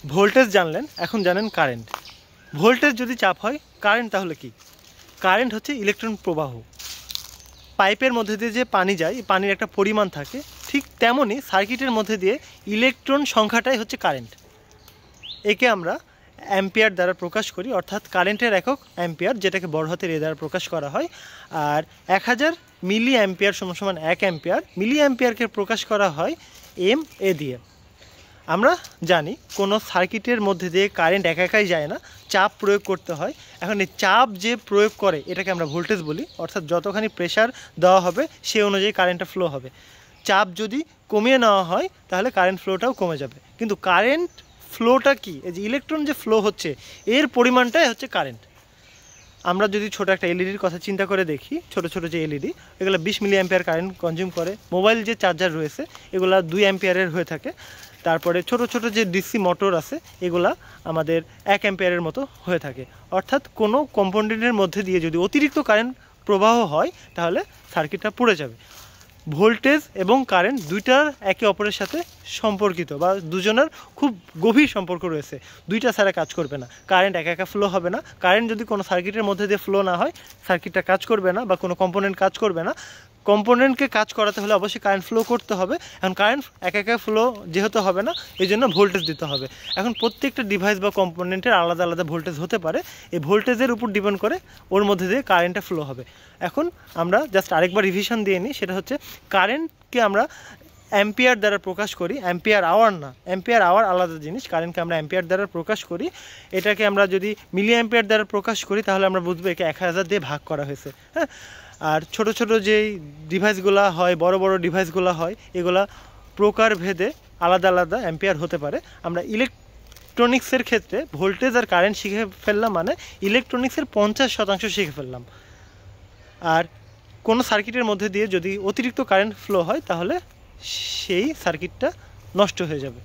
Voltage জানলেন, এখন জানেন কারেন্ট। ভোল্টেজ যদি চাপ হয়, কারেন্ট তাহলে কি? কারেন্ট হচ্ছে ইলেকট্রন প্রবাহ। পাইপের মধ্যে দিয়ে যে পানি যায়, পানির একটা পরিমাণ থাকে, ঠিক তেমনই সার্কিটের মধ্যে দিয়ে ইলেকট্রন সংখ্যাটাই হচ্ছে কারেন্ট। একে আমরা অ্যাম্পিয়ার দ্বারা প্রকাশ করি, অর্থাৎ কারেন্টের একক অ্যাম্পিয়ার, যেটাকে বড় হাতের এ দ্বারা প্রকাশ করা হয়। আর 1000 মিলি অ্যাম্পিয়ার সমান 1 অ্যাম্পিয়ার। মিলি অ্যাম্পিয়ারকে প্রকাশ করা হয় MA দিয়ে। আমরা জানি কোনো সার্কিটের মধ্যে দিয়ে কারেন্ট একাই যায় না, চাপ প্রয়োগ করতে হয়। এখন এই চাপ যে প্রয়োগ করে এটাকে আমরা ভোল্টেজ বলি, অর্থাৎ যতখানি প্রেশার দেওয়া হবে সে অনুযায়ী কারেন্টটা ফ্লো হবে। চাপ যদি কমিয়ে নেওয়া হয় তাহলে কারেন্ট ফ্লোটাও কমে যাবে। কিন্তু কারেন্ট ফ্লোটা কি? এই যে ইলেকট্রন যে ফ্লো হচ্ছে এর পরিমাণটাই হচ্ছে কারেন্ট। আমরা যদি ছোটো একটা এলইডির কথা চিন্তা করে দেখি, ছোট ছোট যে এলইডি, এগুলো 20 মিলি অ্যাম্পিয়ার কারেন্ট কনজিউম করে। মোবাইল যে চার্জার রয়েছে এগুলো 2 অ্যাম্পিয়ারের হয়ে থাকে। তারপরে ছোট ছোট যে ডিসি মোটর আছে এগুলা আমাদের 1 অ্যাম্পিয়ারের মতো হয়ে থাকে। অর্থাৎ কোনো কম্পোনেন্টের মধ্যে দিয়ে যদি অতিরিক্ত কারেন্ট প্রবাহ হয় তাহলে সার্কিটটা পুড়ে যাবে। ভোল্টেজ এবং কারেন্ট দুইটার একে অপরের সাথে সম্পর্কিত, বা দুজনের খুব গভীর সম্পর্ক রয়েছে। দুইটা ছাড়া কাজ করবে না। কারেন্ট একা ফ্লো হবে না। কারেন্ট যদি কোনো সার্কিটের মধ্যে দিয়ে ফ্লো না হয়, সার্কিটটা কাজ করবে না, বা কোনো কম্পোনেন্ট কাজ করবে না। কম্পোনেন্টকে কাজ করাতে হলে অবশ্যই কারেন্ট ফ্লো করতে হবে। এখন কারেন্ট একা ফ্লো যেহেতু হবে না, এই জন্য ভোল্টেজ দিতে হবে। এখন প্রত্যেকটা ডিভাইস বা কম্পোনেন্টের আলাদা আলাদা ভোল্টেজ হতে পারে। এই ভোল্টেজের উপর ডিপেন্ড করে ওর মধ্যে দিয়ে কারেন্টটা ফ্লো হবে। এখন আমরা জাস্ট আরেকবার রিভিশন দিয়ে নিই, সেটা হচ্ছে কারেন্টকে আমরা অ্যাম্পিয়ার দ্বারা প্রকাশ করি, অ্যাম্পিয়ার আওয়ার না। অ্যাম্পিয়ার আওয়ার আলাদা জিনিস। কারেন্টকে আমরা অ্যাম্পিয়ার দ্বারা প্রকাশ করি। এটাকে আমরা যদি মিলি অ্যাম্পিয়ার দ্বারা প্রকাশ করি তাহলে আমরা বুঝবো একে 1000 দিয়ে ভাগ করা হয়েছে। হ্যাঁ, আর ছোট ছোট যেই ডিভাইসগুলো হয়, বড় বড় ডিভাইসগুলো হয়, এগুলা প্রকারভেদে আলাদা আলাদা অ্যাম্পিয়ার হতে পারে। আমরা ইলেকট্রনিক্সের ক্ষেত্রে ভোল্টেজ আর কারেন্ট শিখে ফেললাম, মানে ইলেকট্রনিক্সের 50% শিখে ফেললাম। আর কোনো সার্কিটের মধ্যে দিয়ে যদি অতিরিক্ত কারেন্ট ফ্লো হয় তাহলে সেই সার্কিটটা নষ্ট হয়ে যাবে।